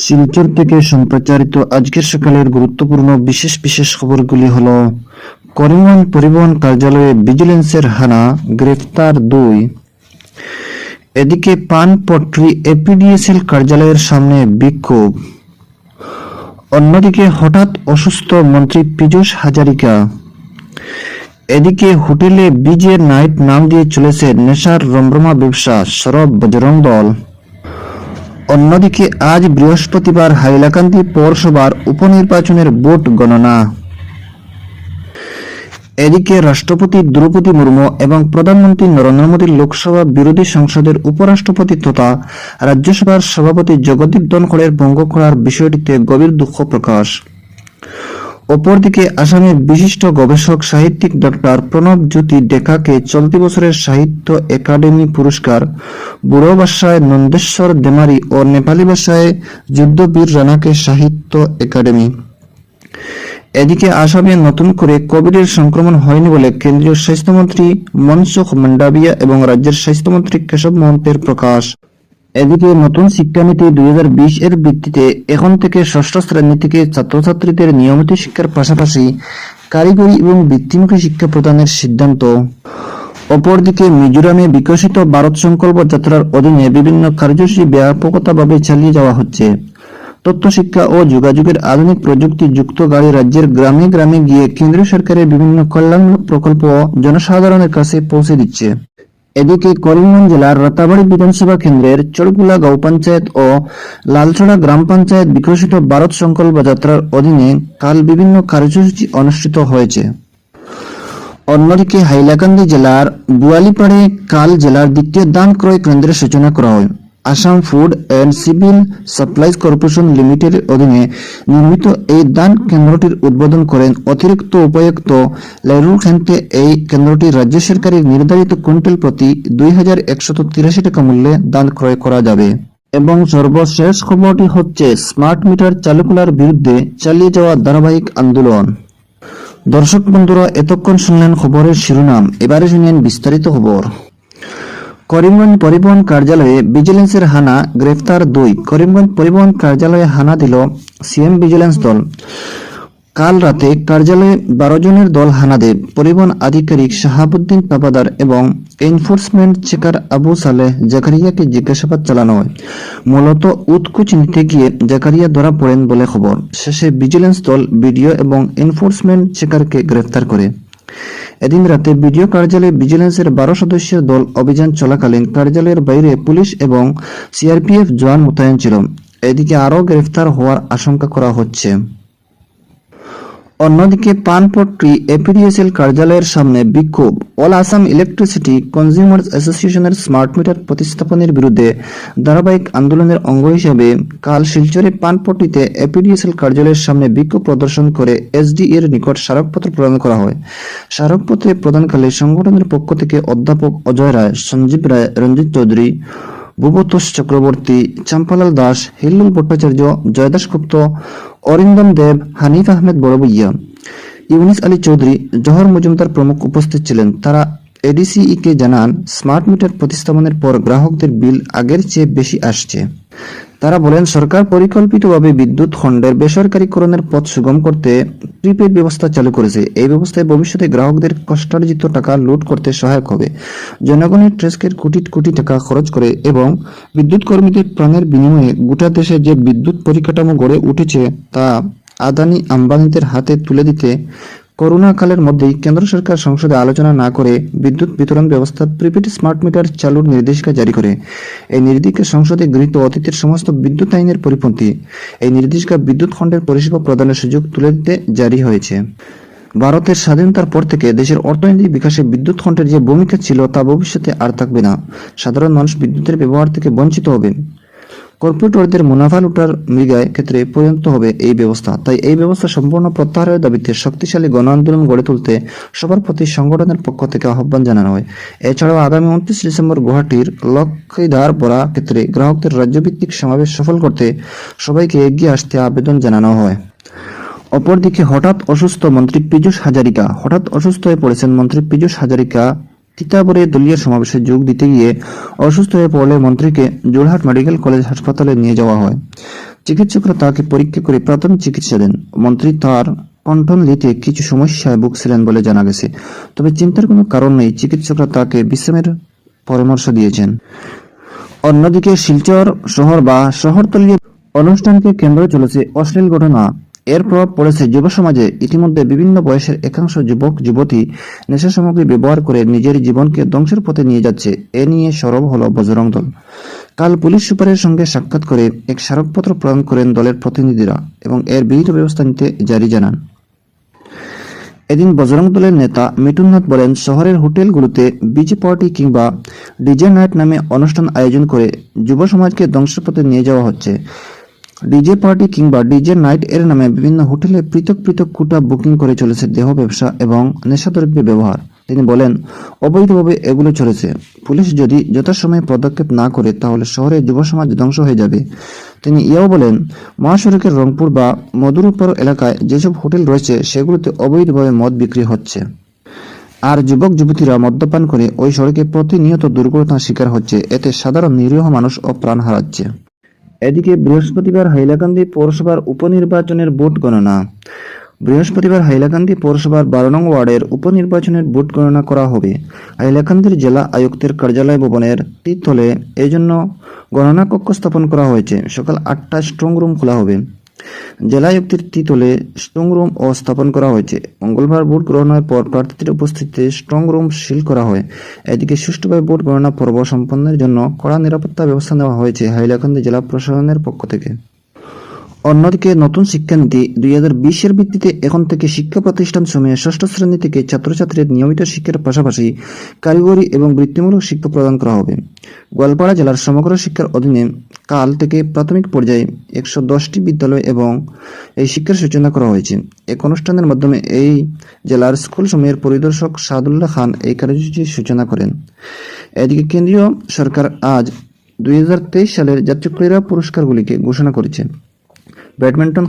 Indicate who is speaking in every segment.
Speaker 1: শিলচর থেকে সম্প্রচারিত আজকের সকালের গুরুত্বপূর্ণ বিশেষ বিশেষ খবরগুলি হল: করিমগঞ্জ পরিবহন কার্যালয়ে ভিজিলেন্সের হানা, গ্রেফতার 2। এদিকে পানপট্রি এপিডিএসএল কার্যালয়ের সামনে বিক্ষোভ। অন্যদিকে হঠাৎ অসুস্থ মন্ত্রী পীযূষ হাজারিকা। এদিকে হোটেলে বিজে নাইট নাম দিয়ে চলেছে নেশার রমরমা ব্যবসা, সরব বজরং দল। অন্যদিকে আজ বৃহস্পতিবার হাইলাকান্দি পৌরসভার উপনির্বাচনের ভোট গণনা। এদিকে রাষ্ট্রপতি দ্রৌপদী মুর্মু এবং প্রধানমন্ত্রী নরেন্দ্র মোদীর লোকসভা বিরোধী সংসদের উপরাষ্ট্রপতি তথা রাজ্যসভার সভাপতি জগদীপ ধনখড়ের ভঙ্গ করার বিষয়টিতে গভীর দুঃখ প্রকাশ। অপরদিকে আসামের বিশিষ্ট গবেষক সাহিত্যিক ডক্টর প্রণব জ্যোতি ডেকাকে চলতি বছরের সাহিত্য একাডেমি পুরস্কার, বুড়ো ভাষায় নন্দেশ্বর দেমারি ও নেপালি ভাষায় যুদ্ধবীর রানাকে সাহিত্য একাডেমি। এদিকে আসামে নতুন করে কোভিডের সংক্রমণ হয়নি বলে কেন্দ্রীয় স্বাস্থ্যমন্ত্রী মনসুখ মান্ডাভিয়া এবং রাজ্যের স্বাস্থ্যমন্ত্রী কেশব মহন্তের প্রকাশ। এদিকে নতুন শিক্ষানীতি 2020 এর ভিত্তিতে এখন থেকে ষষ্ঠ শ্রেণী থেকে ছাত্রছাত্রীদের নিয়মিত শিক্ষার পাশাপাশি কারিগরি এবং বৃত্তিমুখী শিক্ষা প্রদানের সিদ্ধান্ত। অপরদিকে মিজোরামে বিকশিত ভারত সংকল্প যাত্রার অধীনে বিভিন্ন কার্যসূচি ব্যাপকতাভাবে চালিয়ে যাওয়া হচ্ছে। তথ্য শিক্ষা ও যোগাযোগের আধুনিক প্রযুক্তি যুক্ত গাড়ি রাজ্যের গ্রামে গ্রামে গিয়ে কেন্দ্রীয় সরকারের বিভিন্ন কল্যাণমূলক প্রকল্প জনসাধারণের কাছে পৌঁছে দিচ্ছে। এদিকে করিমগঞ্জ জেলার রাতাবাড়ী বিধানসভা কেন্দ্রের চড়কুলা গাঁও পঞ্চায়েত ও লালছড়া গ্রাম পঞ্চায়েত বিকশিত ভারত সংকল্প যাত্রার অধীনে কাল বিভিন্ন কার্যসূচি অনুষ্ঠিত হয়েছে। অন্যদিকে হাইলাকান্দি জেলার বুয়ালিপাড়ে কাল জেলার দ্বিতীয় ধান ক্রয় কেন্দ্রের সূচনা করা হয়। Assam food and civil supplies corporation লিমিটেডের অধীনে নির্মিত এই দান কেন্দ্রটির উদ্বোধন করেন অতিরিক্ত উপায়ুক্ত লেরুর খান্তে। এই কেন্দ্রটি রাজ্য সরকারের নির্ধারিত কুইন্টাল প্রতি 2183 টাকা মূল্যে দান ক্রয় করা যাবে। এবং সর্বশেষ খবরটি হচ্ছে স্মার্ট মিটার চালু করার বিরুদ্ধে চালিয়ে যাওয়া ধারাবাহিক আন্দোলন। দর্শক বন্ধুরা, এতক্ষণ শুনলেন খবরের শিরোনাম, এবারে শুনেন বিস্তারিত খবর। করিমগঞ্জ পরিবহন কার্যালয়ে ভিজিলেন্সের হানা, গ্রেফতার 2। করিমগঞ্জ পরিবহন কার্যালয়ে হানা দিল সিএম ভিজিলেন্স দল। কাল রাতে কার্যালয়ে 12 জনের দল হানা দেয়। পরিবহন আধিকারিক শাহাবুদ্দিন তাবাদার এবং এনফোর্সমেন্ট চেকার আবু সালেহ জাকারিয়াকে জিজ্ঞাসাবাদ চালানো হয়। মূলত উৎকুচ নিতে গিয়ে জাকারিয়া ধরা পড়েন বলে খবর। শেষে ভিজিলেন্স দল বিডিও এবং এনফোর্সমেন্ট চেকারকে গ্রেফতার করে। এদিন রাতে বিডিও কার্যালয়ে ভিজিলেন্সের 12 সদস্যের দল অভিযান চলাকালীন কার্যালয়ের বাইরে পুলিশ এবং সিআরপিএফ জওয়ান মোতায়েন ছিল। এদিকে আরও গ্রেফতার হওয়ার আশঙ্কা করা হচ্ছে। অন্যদিকে পানপট্রি এপিডিএসএল কার্যালয়ের সামনে বিক্ষোভ। অল আসাম ইলেকট্রিসিটি কনজিউমার্স অ্যাসোসিয়েশনের স্মার্ট মিটার প্রতিস্থাপনের বিরুদ্ধে ধারাবাহিক আন্দোলনের অঙ্গ হিসেবে কাল শিলচরে পানপট্রিতে এপিডিএসএল কার্যালয়ের সামনে বিক্ষোভ প্রদর্শন করে এসডি এর নিকট স্মারকপত্র প্রদান করা হয়। স্মারকপত্রে প্রদানকালে সংগঠনের পক্ষ থেকে অধ্যাপক অজয় রায়, সঞ্জীব রায়, রঞ্জিত চৌধুরী, ভূপতোষ চক্রবর্তী, চাম্পালাল দাস, হিল্লুল ভট্টাচার্য, জয়দাস গুপ্ত, অরিন্দম দেব, হানিফ আহমেদ বড়বইয়া, ইউনিস আলী চৌধুরী, জহর মজুমদার প্রমুখ উপস্থিত ছিলেন। তারা এডিসিই কে জানান, স্মার্ট মিটার প্রতিস্থাপনের পর গ্রাহকদের বিল আগের চেয়ে বেশি আসছে। তারা বলেন, সরকার পরিকল্পিতভাবে বিদ্যুৎ খণ্ডের বেসরকারীকরণের পথ সুগম করতে প্রিপেড ব্যবস্থা চালু করেছে। এই ব্যবস্থায় ভবিষ্যতে গ্রাহকদের কষ্টার্জিত টাকা লুট করতে সহায়ক হবে। জনগণের ট্যাক্সের কোটি কোটি টাকা খরচ করে এবং বিদ্যুৎ কর্মীদের প্রাণের বিনিময়ে গোটা দেশে যে বিদ্যুৎ পরিকাঠামো গড়ে উঠেছে তা আদানি আম্বানিদের হাতে তুলে দিতে করোনা কালের মধ্যেই কেন্দ্র সরকার সংসদে আলোচনা না করে বিদ্যুৎ বিতরণ ব্যবস্থা প্রিপেড স্মার্ট মিটার চালুর নির্দেশিকা জারি করে। এই নির্দেশিকা সংসদে গৃহীত অতীতের সমস্ত বিদ্যুৎ আইনের পরিপন্থী। এই নির্দেশিকা বিদ্যুৎ খণ্ডের পরিষেবা প্রদানের সুযোগ তুলে দিতে জারি হয়েছে। ভারতের স্বাধীনতার পর থেকে দেশের অর্থনৈতিক বিকাশে বিদ্যুৎ খণ্ডের যে ভূমিকা ছিল তা ভবিষ্যতে আর থাকবে না। সাধারণ মানুষ বিদ্যুতের ব্যবহার থেকে বঞ্চিত হবে। কর্পোরেটরদের মুনাফা লুটার মৃগায় ক্ষেত্রে পরিণত হবে এই ব্যবস্থা। তাই এই ব্যবস্থা সম্পূর্ণ প্রত্যাহারের দাবিতে শক্তিশালী গণ আন্দোলন গড়ে তুলতে সবার প্রতি সংগঠনের পক্ষ থেকে আহ্বান জানানো হয়। এছাড়াও আগামী 29 ডিসেম্বর গুয়াহাটির লক্ষ্মীধার বরা ক্ষেত্রে গ্রাহকদের রাজ্যভিত্তিক সমাবেশ সফল করতে সবাইকে এগিয়ে আসতে আবেদন জানানো হয়। অপরদিকে হঠাৎ অসুস্থ মন্ত্রী পীযূষ হাজারিকা। হঠাৎ অসুস্থ হয়ে পড়েছেন মন্ত্রী পীযূষ হাজারিকা। তিতাবরে দলীয় সমাবেশে যোগ দিতে গিয়ে অসুস্থ হয়ে পড়লে মন্ত্রীকে যোরহাট মেডিকেল কলেজ হাসপাতালে নিয়ে যাওয়া হয়। চিকিৎসকরা তাকে পরীক্ষা করে প্রাথমিক চিকিৎসা দেন। মন্ত্রী তার কণ্ঠনালীতে কিছু সমস্যায় ভুগছিলেন বলে জানা গেছে, তবে চিন্তার কোনো কারণ নেই। চিকিৎসকরা তাকে বিশ্রামের পরামর্শ দিয়েছেন। অন্যদিকে শিলচর শহর বা শহরতলীয় অনুষ্ঠানকে কেন্দ্র চলেছে অশ্লীল ঘটনা। এর প্রভাব পড়েছে যুব সমাজে। ইতিমধ্যে বিভিন্ন বয়সের একাংশ যুবক যুবতী নেশা সামগ্রী ব্যবহার করে নিজের জীবনকে ধ্বংসের পথে নিয়ে যাচ্ছে। এ নিয়ে সরব হলো বজরং দল। কাল পুলিশ সুপারের সঙ্গে সাক্ষাৎ করে এক স্মারকপত্র প্রদান করেন দলের প্রতিনিধিরা এবং এর বিহিত ব্যবস্থা নিতে জারি জানান। এদিন বজরং দলের নেতা মিঠুন নাথ বলেন, শহরের হোটেলগুলোতে বিজে পার্টি কিংবা ডিজে নাইট নামে অনুষ্ঠান আয়োজন করে যুব সমাজকে ধ্বংসের পথে নিয়ে যাওয়া হচ্ছে। ডিজে পার্টি কিংবা ডিজে নাইট এর নামে বিভিন্ন হোটেলে পৃথক পৃথক কোটা বুকিং করে চলেছে দেহ ব্যবসা এবং নেশাদ্রব্যের ব্যবহার। তিনি বলেন, অবৈধভাবে এগুলো চলেছে। পুলিশ যদি যথাসময়ে পদক্ষেপ না করে তাহলে শহরে যুব সমাজ ধ্বংস হয়ে যাবে। তিনি ইয়াও বলেন, মহাসড়কের রংপুর বা মধুরপুর এলাকায় যেসব হোটেল রয়েছে সেগুলোতে অবৈধভাবে মদ বিক্রি হচ্ছে, আর যুবক যুবতীরা মদ্যপান করে ওই সড়কে প্রতিনিয়ত দুর্ঘটনার শিকার হচ্ছে। এতে সাধারণ নিরীহ মানুষ ও প্রাণ হারাচ্ছে। এদিকে বৃহস্পতিবার হাইলাকান্দি পৌরসভার উপনির্বাচনের ভোট গণনা। বৃহস্পতিবার হাইলাকান্দি পৌরসভার 12 নং ওয়ার্ডের উপনির্বাচনের ভোট গণনা করা হবে। হাইলাকান্দির জেলা আয়ুক্তের কার্যালয় ভবনের তলে এজন্য গণনা কক্ষ স্থাপন করা হয়েছে। সকাল 8টায় স্ট্রং রুম খোলা হবে। জেলা আয়ুক্তের তলে স্ট্রং রুম ও স্থাপন করা হয়েছে। মঙ্গলবার ভোট গ্রহণের পর প্রার্থীদের উপস্থিতিতে স্ট্রং রুম সিল করা হয়। এদিকে সুষ্ঠুভাবে ভোট গণনা পর্ব সম্পন্নের জন্য কড়া নিরাপত্তা ব্যবস্থা নেওয়া হয়েছে হাইলাকান্দি জেলা প্রশাসনের পক্ষ থেকে। অন্যদিকে নতুন শিক্ষানীতি 2020 এর ভিত্তিতে এখন থেকে শিক্ষা প্রতিষ্ঠান সমূহে ষষ্ঠ শ্রেণী থেকে ছাত্রছাত্রীদের নিয়মিত শিক্ষার পাশাপাশি কারিগরি এবং বৃত্তিমূলক শিক্ষা প্রদান করা হবে। গোয়ালপাড়া জেলার সমগ্র শিক্ষার অধীনে কাল থেকে প্রাথমিক পর্যায়ে 110টি বিদ্যালয় এবং এই শিক্ষার সূচনা করা হয়েছে। এক অনুষ্ঠানের মাধ্যমে এই জেলার স্কুল সমূহের পরিদর্শক সাদুল্লাহ খান এই কার্যসূচির সূচনা করেন। এদিকে কেন্দ্রীয় সরকার আজ 2023 সালের জাতীয় ক্রীড়া পুরস্কারগুলিকে ঘোষণা করেছে। ব্যাডমিন্টন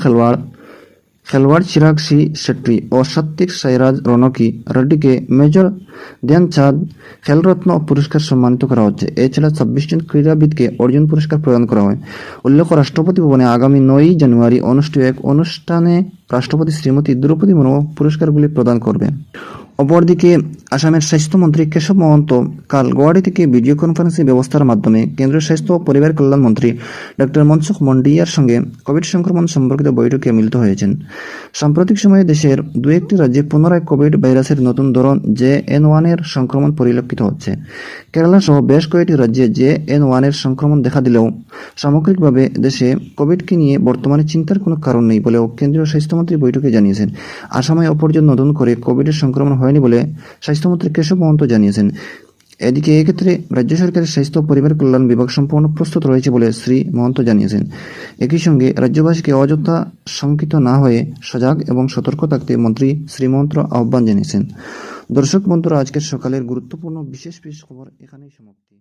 Speaker 1: খেলোয়াড় চিরাগ সি শেট্টি ও সাত্বিক সাইরাজ রনকি রেড্ডিকে মেজর ধ্যানচাঁদ খেলরত্ন পুরস্কার সম্মানিত করা হচ্ছে। এছাড়া 26 জন ক্রীড়াবিদকে অর্জুন পুরস্কার প্রদান করা হয়। উল্লেখ্য, রাষ্ট্রপতি ভবনে আগামী 9 জানুয়ারি অনুষ্ঠিত এক অনুষ্ঠানে রাষ্ট্রপতি শ্রীমতী দ্রৌপদী মুর্মু পুরস্কারগুলি প্রদান করবেন। অপরদিকে আসামের স্বাস্থ্যমন্ত্রী কেশব মহন্ত কাল গুয়াহাটি থেকে ভিডিও কনফারেন্সিং ব্যবস্থার মাধ্যমে কেন্দ্রীয় স্বাস্থ্য ও পরিবার কল্যাণ মন্ত্রী ডক্টর মনসুখ মন্ডিয়ার সঙ্গে কোভিড সংক্রমণ সম্পর্কিত বৈঠকে মিলিত হয়েছেন। সাম্প্রতিক সময়ে দেশের 2-1টি রাজ্যে পুনরায় কোভিড ভাইরাসের নতুন ধরন JN1 এর সংক্রমণ পরিলক্ষিত হচ্ছে। কেরালা সহ বেশ কয়েকটি রাজ্যে JN1 এর সংক্রমণ দেখা দিলেও সামগ্রিকভাবে দেশে কোভিডকে নিয়ে বর্তমানে চিন্তার কোনো কারণ নেই বলেও কেন্দ্রীয় স্বাস্থ্যমন্ত্রী বৈঠকে জানিয়েছেন। আসামে অপরজন নতুন করে কোভিডের সংক্রমণ হয়নি বলে স্বাস্থ্যমন্ত্রী কেশব মহন্ত জানিয়েছেন। এদিকে এক্ষেত্রে রাজ্য সরকারের স্বাস্থ্য ও পরিবার কল্যাণ বিভাগ সম্পূর্ণ প্রস্তুত রয়েছে বলে শ্রী মহন্ত জানিয়েছেন। একই সঙ্গে রাজ্যবাসীকে অযথা শঙ্কিত না হয়ে সজাগ এবং সতর্ক থাকতে মন্ত্রী শ্রী মহন্ত আহ্বান জানিয়েছেন। দর্শক বন্ধুরা, আজকের সকালের গুরুত্বপূর্ণ বিশেষ খবর এখানেই সমাপ্তি।